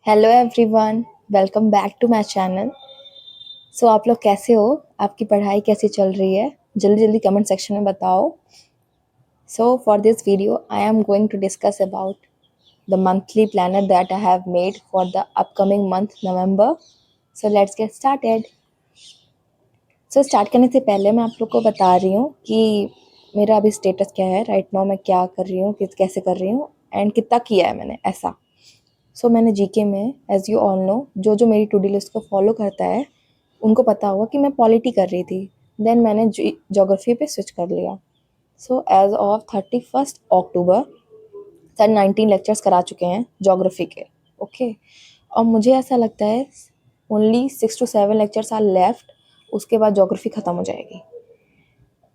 Hello everyone, welcome back to my channel. So आप लोग कैसे हो? आपकी पढ़ाई कैसी चल रही है? जल्दी जल्दी कमेंट सेक्शन में बताओ। So for this video I am going to discuss about the monthly planner that I have made for the upcoming month November. So let's get started. So start करने से पहले मैं आप लोग को बता रही हूँ कि मेरा अभी स्टेटस क्या है। राइट नाउ मैं क्या कर रही हूँ, किस कैसे कर रही हूँ एंड कितना किया है मैंने ऐसा। मैंने जीके में, एज यू ऑल नो, जो जो मेरी टू डी लिस्ट को फॉलो करता है उनको पता होगा कि मैं पॉलिटी कर रही थी। देन मैंने जोग्राफी पे स्विच कर लिया। As of 31 October sir 19 lectures करा चुके हैं जोग्राफी के। ओके और मुझे ऐसा लगता है only 6 to 7 lectures are left, उसके बाद जोग्राफी ख़त्म हो जाएगी।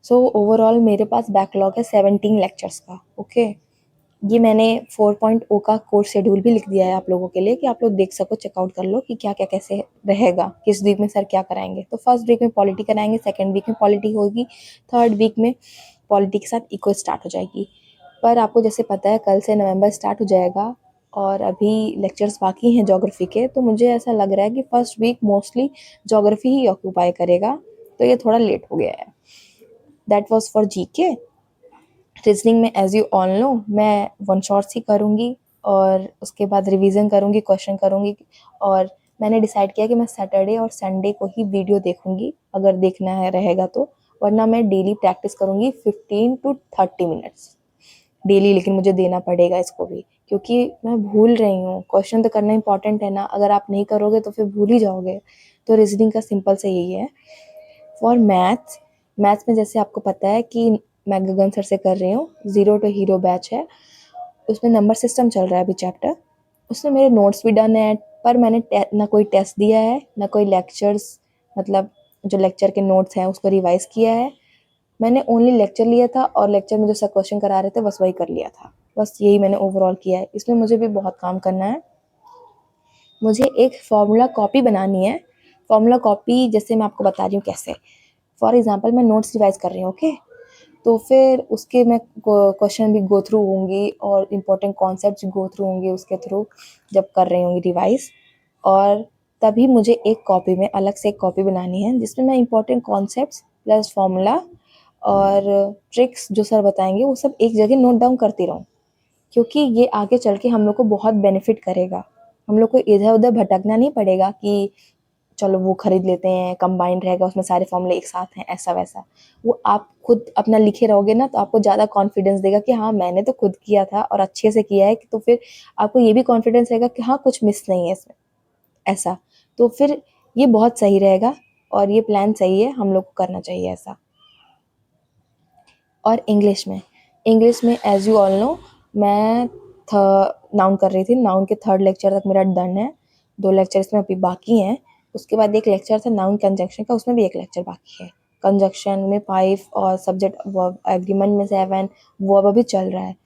ओवरऑल मेरे पास बैकलॉग है 17 लेक्चर्स का। ओके ये मैंने 4.0 का कोर्स शेड्यूल भी लिख दिया है आप लोगों के लिए कि आप लोग देख सको, चेकआउट कर लो कि क्या क्या कैसे रहेगा, किस वीक में सर क्या कराएंगे। तो फर्स्ट वीक में पॉलिटी कराएंगे, सेकंड वीक में पॉलिटी होगी, थर्ड वीक में पॉलिटी के साथ इको स्टार्ट हो जाएगी। पर आपको जैसे पता है कल से नवंबर स्टार्ट हो जाएगा और अभी लेक्चर्स बाकी हैं जोग्राफी के। तो मुझे ऐसा लग रहा है कि फर्स्ट वीक मोस्टली जोग्राफी ही ऑक्यूपाई करेगा, तो ये थोड़ा लेट हो गया है। दैट वॉज फॉर जी के। रीजनिंग में एज यू ऑल नो मैं वन शॉट्स ही करूँगी और उसके बाद रिवीजन करूँगी, क्वेश्चन करूँगी। और मैंने डिसाइड किया कि मैं सैटरडे और संडे को ही वीडियो देखूँगी अगर देखना है रहेगा तो, वरना मैं डेली प्रैक्टिस करूँगी 15 to 30 मिनट्स डेली। लेकिन मुझे देना पड़ेगा इसको भी, क्योंकि मैं भूल रही हूँ। क्वेश्चन तो करना इंपॉर्टेंट है ना, अगर आप नहीं करोगे तो फिर भूल ही जाओगे। तो रीजनिंग का सिंपल से यही है। फॉर मैथ्स, मैथ्स में जैसे आपको पता है कि मैं गगन सर से कर रही हूँ, ज़ीरो टू हीरो बैच है। उसमें नंबर सिस्टम चल रहा है अभी चैप्टर। उसमें मेरे नोट्स भी डन है, पर मैंने ना कोई टेस्ट दिया है ना कोई लेक्चर्स, मतलब जो लेक्चर के नोट्स हैं उसको रिवाइज किया है। मैंने ओनली लेक्चर लिया था और लेक्चर में जो सर क्वेश्चन करा रहे थे बस वही कर लिया था। बस यही मैंने ओवरऑल किया है। इसमें मुझे भी बहुत काम करना है। मुझे एक फार्मूला कॉपी बनानी है। फार्मूला कॉपी जैसे मैं आपको बता रही हूँ कैसे। फॉर एग्जांपल मैं नोट्स रिवाइज कर रही हूँ, ओके, तो फिर उसके मैं क्वेश्चन भी गो थ्रू होंगी और इम्पोर्टेंट कॉन्सेप्ट्स गो थ्रू होंगे उसके थ्रू जब कर रही होंगी रिवाइज। और तभी मुझे एक कॉपी में अलग से एक कॉपी बनानी है जिसमें मैं इम्पोर्टेंट कॉन्सेप्ट्स प्लस फार्मूला और ट्रिक्स जो सर बताएंगे वो सब एक जगह नोट डाउन करती रहूँ, क्योंकि ये आगे चल के हम लोग को बहुत बेनिफिट करेगा। हम लोग को इधर उधर भटकना नहीं पड़ेगा कि चलो वो खरीद लेते हैं, कंबाइंड रहेगा उसमें सारे फॉर्मूले एक साथ हैं, ऐसा वैसा। वो आप खुद अपना लिखे रहोगे ना तो आपको ज़्यादा कॉन्फिडेंस देगा कि हाँ मैंने तो खुद किया था और अच्छे से किया है। तो फिर आपको ये भी कॉन्फिडेंस रहेगा कि हाँ कुछ मिस नहीं है इसमें, ऐसा। तो फिर ये बहुत सही रहेगा और ये प्लान सही है, हम लोग को करना चाहिए ऐसा। और इंग्लिश में एज यू ऑल नो मैं नाउन कर रही थी। नाउन के थर्ड लेक्चर तक मेरा डन है, 2 लेक्चर इसमें अभी बाकी हैं। उसके बाद एक लेक्चर था नाउन कंजंक्शन का, उसमें भी एक लेक्चर बाकी है। कंजंक्शन में 5 और सब्जेक्ट वर्ब एग्रीमेंट में 7, वर्ब अभी चल रहा है।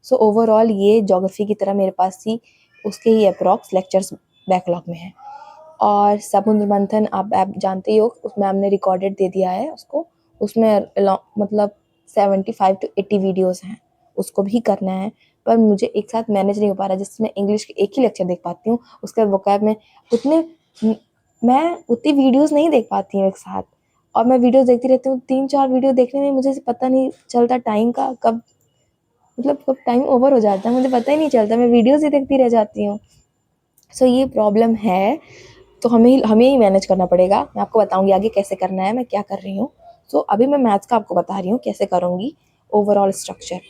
ओवरऑल ये ज्योग्राफी की तरह मेरे पास ही उसके ही अप्रॉक्स लेक्चर्स बैकलॉग में है। और समुद्र मंथन आप जानते ही हो, उस मैम ने रिकॉर्डेड दे दिया है उसको। उसमें मतलब 75 to 80 वीडियोस हैं, उसको भी करना है। पर मुझे एक साथ मैनेज नहीं हो पा रहा, जिसमें इंग्लिश के एक ही लेक्चर देख पाती हूँ, उसके बाद वोकैब में उतने मैं उतनी वीडियोस नहीं देख पाती हूँ एक साथ। और मैं वीडियोस देखती रहती हूँ, 3-4 वीडियो देखने में मुझे पता नहीं चलता टाइम का, कब मतलब कब टाइम ओवर हो जाता है मुझे पता ही नहीं चलता, मैं वीडियोस ही देखती रह जाती हूँ। ये प्रॉब्लम है। तो हमें हमें ही मैनेज करना पड़ेगा। मैं आपको बताऊंगी आगे कैसे करना है, मैं क्या कर रही हूँ। अभी मैं मैथ्स का आपको बता रही हूँ कैसे करूँगी ओवरऑल स्ट्रक्चर।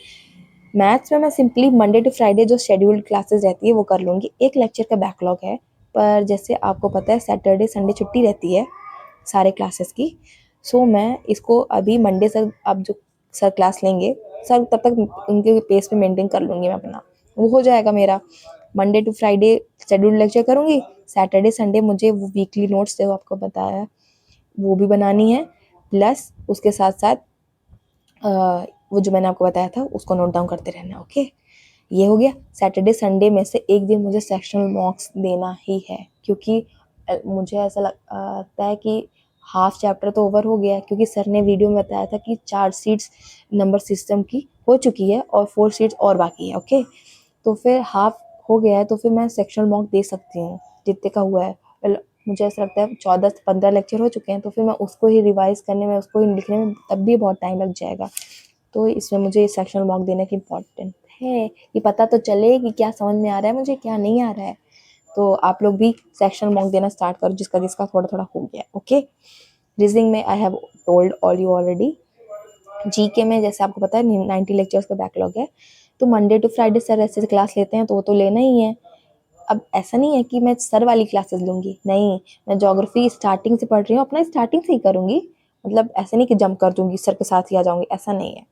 मैथ्स में मैं सिंपली मंडे टू फ्राइडे जो शेड्यूल्ड क्लासेस रहती है वो कर लूँगी। एक लेक्चर का बैकलॉग है, पर जैसे आपको पता है सैटरडे संडे छुट्टी रहती है सारे क्लासेस की। मैं इसको अभी मंडे से, अब जो सर क्लास लेंगे सर तब तक उनके पेस पे मेंटेन कर लूँगी मैं अपना, वो हो जाएगा मेरा। Monday to Friday scheduled lecture करूँगी, सैटरडे संडे मुझे वो वीकली नोट्स जो आपको बताया वो भी बनानी है, प्लस उसके साथ साथ वो जो मैंने आपको बताया था उसको नोट डाउन करते रहना। ओके ये हो गया। सैटरडे संडे में से एक दिन मुझे सेक्शनल मॉक्स देना ही है, क्योंकि मुझे ऐसा लगता है कि हाफ चैप्टर तो ओवर हो गया, क्योंकि सर ने वीडियो में बताया था कि 4 सीट्स नंबर सिस्टम की हो चुकी है और 4 सीट्स और बाकी है। ओके तो फिर हाफ हो गया है तो फिर मैं सेक्शनल मॉक दे सकती हूँ जितने का हुआ है। मुझे ऐसा लगता है 14 से 15 लेक्चर हो चुके हैं, तो फिर मैं उसको ही रिवाइज करने में, उसको ही लिखने में तब भी बहुत टाइम लग जाएगा। तो इसमें मुझे सेक्शनल मॉक देने की इम्पोर्टेंट है कि पता तो चले कि क्या समझ में आ रहा है मुझे, क्या नहीं आ रहा है। तो आप लोग भी सेक्शनल मॉक देना स्टार्ट करो, जिसका जिसका थोड़ा थोड़ा हो गया। ओके, रीजनिंग में I have told all you already. GK में जैसे आपको पता है 90 लेक्चर्स का बैकलॉग है, तो मंडे टू फ्राइडे सर ऐसे क्लास लेते हैं तो वो तो लेना ही है। अब ऐसा नहीं है कि मैं सर वाली क्लासेस लूँगी, नहीं, मैं ज्योग्राफी स्टार्टिंग से पढ़ रही हूँ, अपना स्टार्टिंग से ही करूँगी। मतलब ऐसा नहीं कि जंप कर दूँगी सर के साथ ही आ जाऊँगी, ऐसा नहीं है।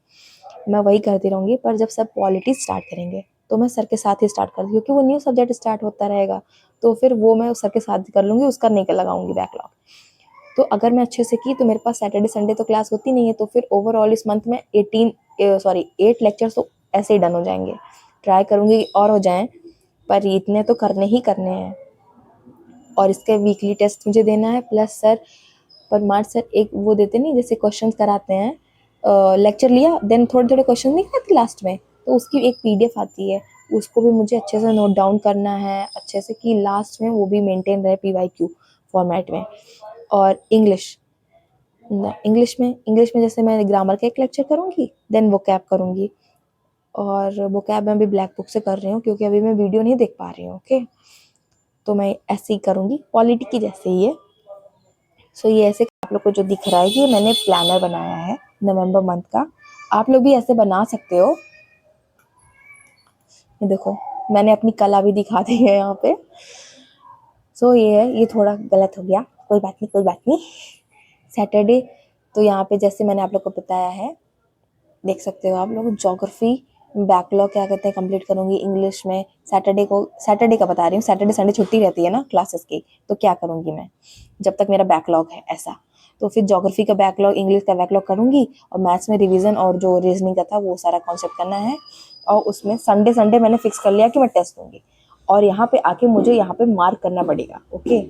मैं वही करती रहूँगी, पर जब सब पॉलिटी स्टार्ट करेंगे तो मैं सर के साथ ही स्टार्ट कर दूँगी, क्योंकि वो न्यू सब्जेक्ट स्टार्ट होता रहेगा, तो फिर वो मैं सर के साथ ही कर लूँगी, उसका नहीं कर लगाऊँगी बैकलॉग। तो अगर मैं अच्छे से की तो मेरे पास सैटरडे संडे तो क्लास होती नहीं है, तो फिर ओवरऑल इस मंथ में 8 लेक्चर्स तो ऐसे ही डन हो जाएंगे। ट्राई करूँगी और हो जाएं, पर इतने तो करने ही करने हैं। और इसके वीकली टेस्ट मुझे देना है, प्लस सर परमार सर एक वो देते नहीं, जैसे क्वेश्चन कराते हैं, लेक्चर लिया देन थोड़े थोड़े क्वेश्चन नहीं आते लास्ट में, तो उसकी एक पीडीएफ आती है, उसको भी मुझे अच्छे से नोट डाउन करना है अच्छे से, कि लास्ट में वो भी मेंटेन रहे पीवाईक्यू फॉर्मेट में। और इंग्लिश में जैसे मैं ग्रामर का एक लेक्चर करूँगी, देन वोकैब करूँगी। और वोकैब मैं भी ब्लैक बुक से कर रही हूँ, क्योंकि अभी मैं वीडियो नहीं देख पा रही हूँ। ओके, तो मैं ऐसे ही करूँगी, पॉलिटी की जैसे ही है। सो ये ऐसे आप लोग को जो दिख रहा है कि मैंने प्लानर बनाया है नवंबर मंथ का, आप लोग भी ऐसे बना सकते हो। ये देखो, मैंने अपनी कला भी दिखा दी है यहाँ पे। सो ये है, ये थोड़ा गलत हो गया, कोई बात नहीं, कोई बात नहीं। सैटरडे तो यहाँ पे जैसे मैंने आप लोग को बताया है, देख सकते हो आप लोग, ज्योग्राफी बैकलॉग क्या कहते हैं कंप्लीट करूँगी इंग्लिश में। सैटरडे का बता रही हूँ, सैटरडे संडे छुट्टी रहती है ना क्लासेस की, तो क्या करूँगी मैं जब तक मेरा बैकलॉग है ऐसा। तो फिर ज्योग्राफी का बैकलॉग, इंग्लिश का बैकलॉग करूँगी, और मैथ्स में रिवीजन और जो रीजनिंग का था वो सारा कॉन्सेप्ट करना है। और उसमें संडे संडे मैंने फिक्स कर लिया कि मैं टेस्ट दूंगी, और यहाँ पे आके मुझे यहाँ पे मार्क करना पड़ेगा। ओके,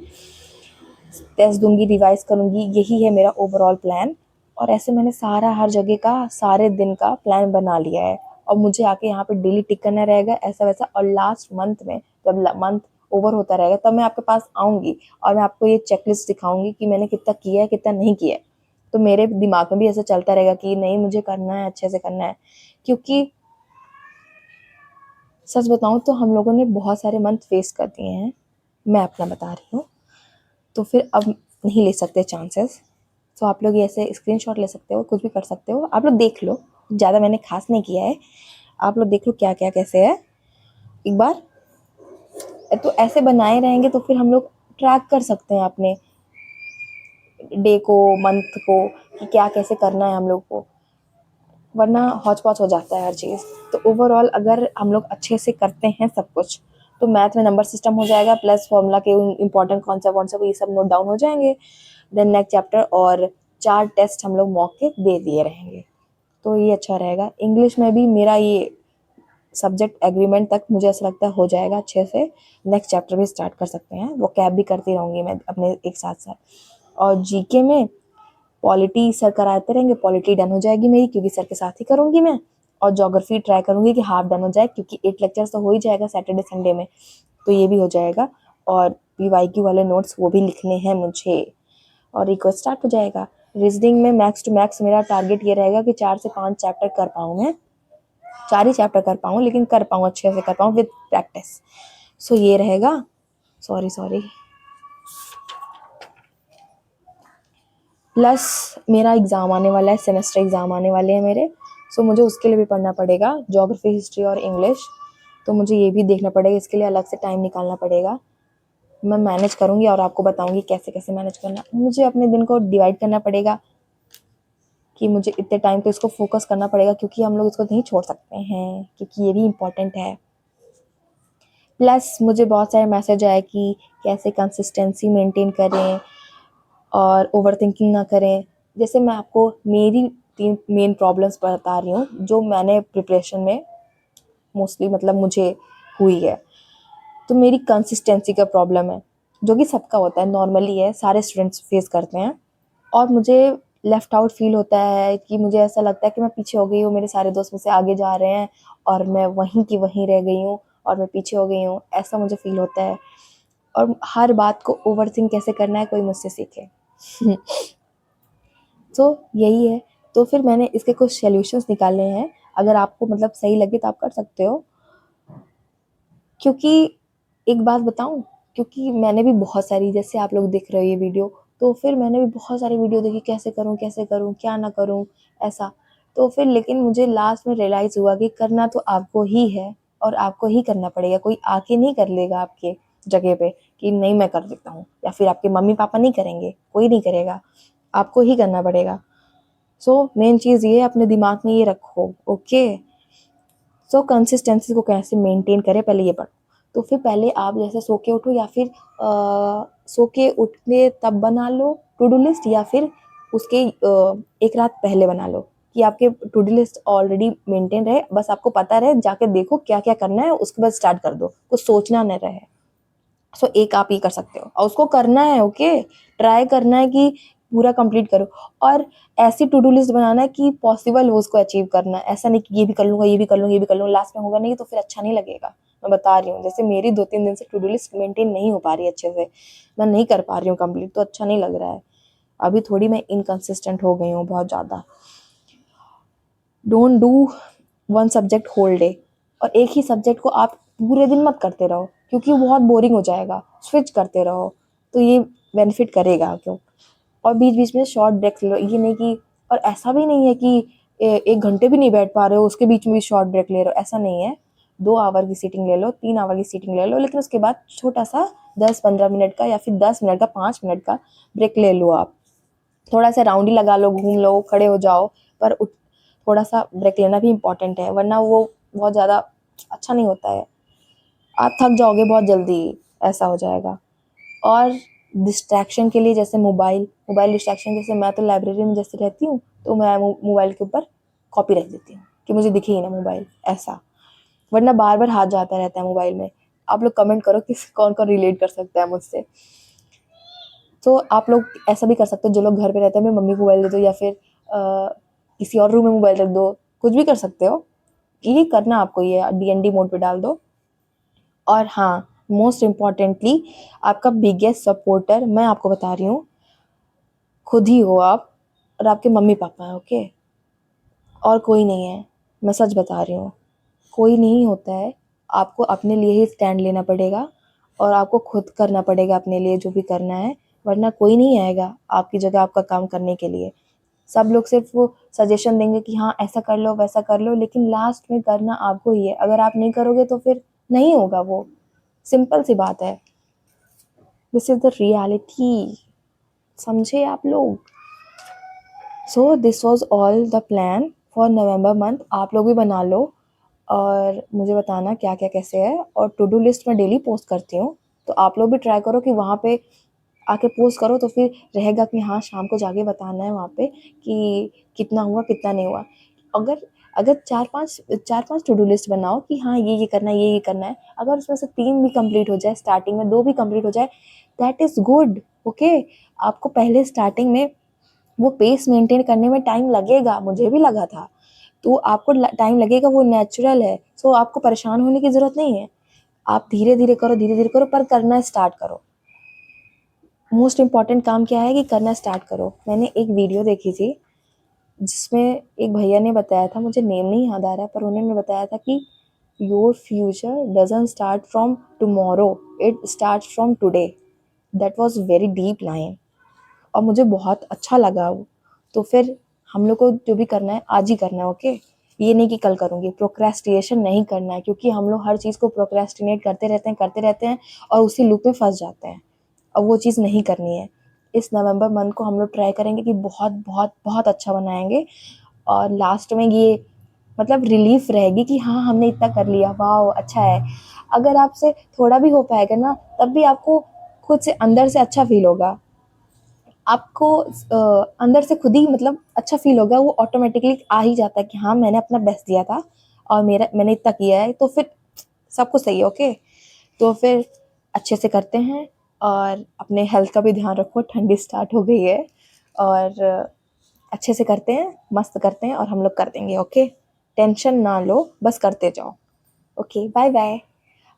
टेस्ट दूंगी, रिवाइज करूंगी, यही है मेरा ओवरऑल प्लान। और ऐसे मैंने सारा हर जगह का सारे दिन का प्लान बना लिया है, और मुझे आके यहाँ पे डेली टिक करना रहेगा ऐसा वैसा। और लास्ट मंथ में जब मंथ ओवर होता रहेगा तब मैं आपके पास आऊँगी, और मैं आपको ये चेकलिस्ट दिखाऊंगी कि मैंने कितना किया है कितना नहीं किया है। तो मेरे दिमाग में भी ऐसा चलता रहेगा कि नहीं मुझे करना है, अच्छे से करना है। क्योंकि सच बताऊँ तो हम लोगों ने बहुत सारे मंथ फेस कर दिए हैं, मैं अपना बता रही हूँ, तो फिर अब नहीं ले सकते चांसेस। तो आप लोग ऐसे स्क्रीनशॉट ले सकते हो, कुछ भी कर सकते हो, आप लोग देख लो, ज़्यादा मैंने खास नहीं किया है, आप लोग देख लो क्या क्या कैसे है एक बार। तो ऐसे बनाए रहेंगे तो फिर हम लोग ट्रैक कर सकते हैं अपने डे को, मंथ को, कि क्या कैसे करना है हम लोग को, वरना हौच पौच हो जाता है हर चीज़। तो ओवरऑल अगर हम लोग अच्छे से करते हैं सब कुछ, तो मैथ में नंबर सिस्टम हो जाएगा, प्लस फॉर्मूला के इंपॉर्टेंट कॉन्सेप्ट वॉन्सेप्ट ये सब नोट डाउन हो जाएंगे। देन नेक्स्ट चैप्टर और 4 टेस्ट हम लोग मॉक के दे दिए रहेंगे, तो ये अच्छा रहेगा। इंग्लिश में भी मेरा ये सब्जेक्ट एग्रीमेंट तक मुझे ऐसा लगता है हो जाएगा अच्छे से, नेक्स्ट चैप्टर भी स्टार्ट कर सकते हैं, वो कैब भी करती रहूँगी मैं अपने एक साथ साथ। और जीके में पॉलिटी सर कराते रहेंगे, पॉलिटी डन हो जाएगी मेरी, क्योंकि सर के साथ ही करूँगी मैं। और ज्योग्राफी ट्राई करूँगी कि हाफ डन हो जाए, क्योंकि 8 लेक्चर्स तो हो ही जाएगा सैटरडे संडे में, तो ये भी हो जाएगा। और पीवाईक्यू वाले नोट्स वो भी लिखने हैं मुझे, और रिक्वेस्ट स्टार्ट हो जाएगा। रीजनिंग में मैक्स टू मैक्स मेरा टारगेट ये रहेगा कि 4 से 5 चैप्टर कर पाऊँ मैं, 4 ही चैप्टर कर पाऊँ, लेकिन कर पाऊँ, अच्छे से कर पाऊँ विद प्रैक्टिस। सो ये रहेगा। सॉरी प्लस मेरा एग्ज़ाम आने वाला है, सेमेस्टर एग्ज़ाम आने वाले हैं मेरे, सो मुझे उसके लिए भी पढ़ना पड़ेगा, ज्योग्राफी, हिस्ट्री और इंग्लिश। तो मुझे ये भी देखना पड़ेगा, इसके लिए अलग से टाइम निकालना पड़ेगा। मैं मैनेज करूँगी और आपको बताऊँगी कैसे कैसे मैनेज करना। मुझे अपने दिन को डिवाइड करना पड़ेगा कि मुझे इतने टाइम पे इसको फोकस करना पड़ेगा, क्योंकि हम लोग इसको नहीं छोड़ सकते हैं, क्योंकि ये भी इम्पोर्टेंट है। प्लस मुझे बहुत सारे मैसेज आए कि कैसे कंसिस्टेंसी मेंटेन करें और ओवर थिंकिंग ना करें। जैसे मैं आपको मेरी 3 मेन प्रॉब्लम्स बता रही हूँ, जो मैंने प्रिपरेशन में मोस्टली मतलब मुझे हुई है। तो मेरी कंसिस्टेंसी का प्रॉब्लम है, जो कि सबका होता है, नॉर्मली है, सारे स्टूडेंट्स फेस करते हैं। और मुझे लेफ्ट आउट फील होता है कि मुझे ऐसा लगता है कि मैं पीछे हो गई हूँ, मेरे सारे दोस्त मुझसे आगे जा रहे हैं और मैं वहीं की वहीं रह गई हूँ, और मैं पीछे हो गई हूँ, ऐसा मुझे फ़ील होता है। और हर बात को ओवरथिंक कैसे करना है कोई मुझसे सीखे। तो यही है। तो फिर मैंने इसके कुछ सॉल्यूशंस निकाले हैं, अगर आपको मतलब सही लगे तो आप कर सकते हो। क्योंकि एक बात बताऊँ, क्योंकि मैंने भी बहुत सारी, जैसे आप लोग देख रहे हो ये वीडियो, तो फिर मैंने भी बहुत सारी वीडियो देखी, कैसे करूँ, क्या ना करूँ, ऐसा। तो फिर लेकिन मुझे लास्ट में रियलाइज़ हुआ कि करना तो आपको ही है और आपको ही करना पड़ेगा, कोई आके नहीं कर लेगा आपके जगह पे कि नहीं मैं कर देता हूँ, या फिर आपके मम्मी-पापा नहीं करेंगे, कोई नहीं करेगा, आपको ही करना पड़ेगा। सो मेन चीज़ ये है, अपने दिमाग में ये रखो, ओके। सो कंसिस्टेंसी को कैसे मेंटेन करें, पहले ये पढ़ो। तो फिर पहले आप जैसे सो के उठो, या फिर सो के उठने तब बना लो टू डू लिस्ट, या फिर उसके एक रात पहले बना लो कि आपके to do list already maintain रहे, बस आपको पता रहे, जाके देखो क्या क्या करना है, उसके बाद स्टार्ट कर दो, कुछ सोचना न रहे। सो एक आप ये कर सकते हो, और उसको करना है, ओके। ट्राई करना है कि पूरा कंप्लीट करो, और ऐसी टू डू लिस्ट बनाना है कि पॉसिबल हो उसको अचीव करना। ऐसा नहीं कि ये भी कर लूँगा, ये भी कर लूँगा, ये भी कर लूँगा, लास्ट में होगा नहीं तो फिर अच्छा नहीं लगेगा। मैं बता रही हूँ, जैसे मेरी 2-3 दिन से टू डू लिस्ट मेंटेन नहीं हो पा रही है अच्छे से, मैं नहीं कर पा रही हूँ कंप्लीट, तो अच्छा नहीं लग रहा है। अभी थोड़ी मैं इनकंसिस्टेंट हो गई हूँ बहुत ज़्यादा। Don't do one subject whole day, और एक ही सब्जेक्ट को आप पूरे दिन मत करते रहो, क्योंकि वो बहुत बोरिंग हो जाएगा। स्विच करते रहो, तो ये बेनिफिट करेगा क्यों। और बीच बीच में शॉर्ट ब्रेक्स लो, ये नहीं कि, और ऐसा भी नहीं है कि 1 घंटे भी नहीं बैठ पा रहे हो, उसके बीच में भी शॉर्ट ब्रेक ले रहे हो, ऐसा नहीं है। 2 आवर की सीटिंग ले लो, 3 आवर की सीटिंग ले लो, लेकिन उसके बाद छोटा सा 10-15 मिनट का, या फिर 10 मिनट का, 5 मिनट का ब्रेक ले लो आप। थोड़ा सा राउंड ही लगा लो, घूम लो, खड़े हो जाओ, पर थोड़ा सा ब्रेक लेना भी इम्पॉर्टेंट है, वरना वो बहुत ज़्यादा अच्छा नहीं होता है। आप थक जाओगे बहुत जल्दी, ऐसा हो जाएगा। और डिस्ट्रैक्शन के लिए, जैसे मोबाइल डिस्ट्रैक्शन, जैसे मैं तो लाइब्रेरी में जैसे रहती हूँ, तो मैं मोबाइल के ऊपर कॉपी रख देती हूँ कि मुझे दिखे ही ना मोबाइल, ऐसा। वरना बार बार हाथ जाता रहता है मोबाइल में। आप लोग कमेंट करो कि कौन कौन रिलेट कर सकता है मुझसे। तो आप लोग ऐसा भी कर सकते हो, जो लोग घर पे रहते हैं, मैं मम्मी को मोबाइल दे दो, या फिर किसी और रूम में मोबाइल रख दो, कुछ भी कर सकते हो। ये करना आपको, ये डीएनडी मोड पे डाल दो। और हाँ, मोस्ट इम्पॉर्टेंटली, आपका बिगेस्ट सपोर्टर मैं आपको बता रही हूँ, खुद ही हो आप, और आपके मम्मी पापा हैं, ओके। और कोई नहीं है, मैं सच बता रही हूँ, कोई नहीं होता है। आपको अपने लिए ही स्टैंड लेना पड़ेगा, और आपको खुद करना पड़ेगा अपने लिए जो भी करना है, वरना कोई नहीं आएगा आपकी जगह आपका काम करने के लिए। सब लोग सिर्फ वो सजेशन देंगे कि हाँ ऐसा कर लो, वैसा कर लो, लेकिन लास्ट में करना आपको ही है। अगर आप नहीं करोगे तो फिर नहीं होगा वो, सिंपल सी बात है। दिस इज द रियलिटी, समझे आप लोग। So this was all the plan for November month. आप लोग भी बना लो, और मुझे बताना क्या क्या कैसे है। और टू डू लिस्ट मैं डेली पोस्ट करती हूँ, तो आप लोग भी ट्राई करो कि वहाँ पे आके पोस्ट करो, तो फिर रहेगा कि हाँ शाम को जाके बताना है वहाँ पे कि कितना हुआ कितना नहीं हुआ। अगर अगर चार पांच टू डू लिस्ट बनाओ कि हाँ ये करना है, ये करना है, अगर उसमें से 3 भी कंप्लीट हो जाए, स्टार्टिंग में 2 भी कंप्लीट हो जाए, दैट इज़ गुड, ओके। आपको पहले स्टार्टिंग में वो पेस मेंटेन करने में टाइम लगेगा, मुझे भी लगा था, तो आपको टाइम लगेगा, वो नेचुरल है। सो आपको परेशान होने की ज़रूरत नहीं है। आप धीरे धीरे करो, धीरे धीरे करो, पर करना स्टार्ट करो। मोस्ट इम्पॉर्टेंट काम क्या है कि करना स्टार्ट करो। मैंने एक वीडियो देखी थी, जिसमें एक भैया ने बताया था, मुझे नेम नहीं याद आ रहा है, पर उन्होंने बताया था कि your future doesn't start from tomorrow, it start from today. That was very deep line, और मुझे बहुत अच्छा लगा वो। तो फिर हम लोग को जो भी करना है आज ही करना है, ओके। ये नहीं कि कल करूँगी, प्रोक्रेस्टिनेशन नहीं करना है, क्योंकि हम लोग हर चीज़ को प्रोक्रेस्टिनेट करते रहते हैं, और उसी लूप में फंस जाते हैं, और वो चीज़ नहीं करनी है। इस नवंबर मंथ को हम लोग ट्राई करेंगे कि बहुत बहुत बहुत अच्छा बनाएंगे, और लास्ट में ये मतलब रिलीफ रहेगी कि हाँ हमने इतना कर लिया, वाह अच्छा है। अगर आपसे थोड़ा भी हो पाएगा ना, तब भी आपको खुद से अंदर से अच्छा फील होगा। आपको अंदर से खुद ही मतलब अच्छा फील होगा, वो ऑटोमेटिकली आ ही जाता है कि हाँ मैंने अपना बेस्ट दिया था, और मैंने इतना किया है, तो फिर सब कुछ सही है, ओके। तो फिर अच्छे से करते हैं, और अपने हेल्थ का भी ध्यान रखो, ठंडी स्टार्ट हो गई है, और अच्छे से करते हैं, मस्त करते हैं, और हम लोग कर देंगे, ओके। टेंशन ना लो, बस करते जाओ, ओके। Bye bye.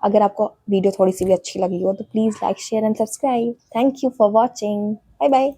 अगर आपको वीडियो थोड़ी सी भी अच्छी लगी हो तो please like share and subscribe. Thank you for watching. Bye bye.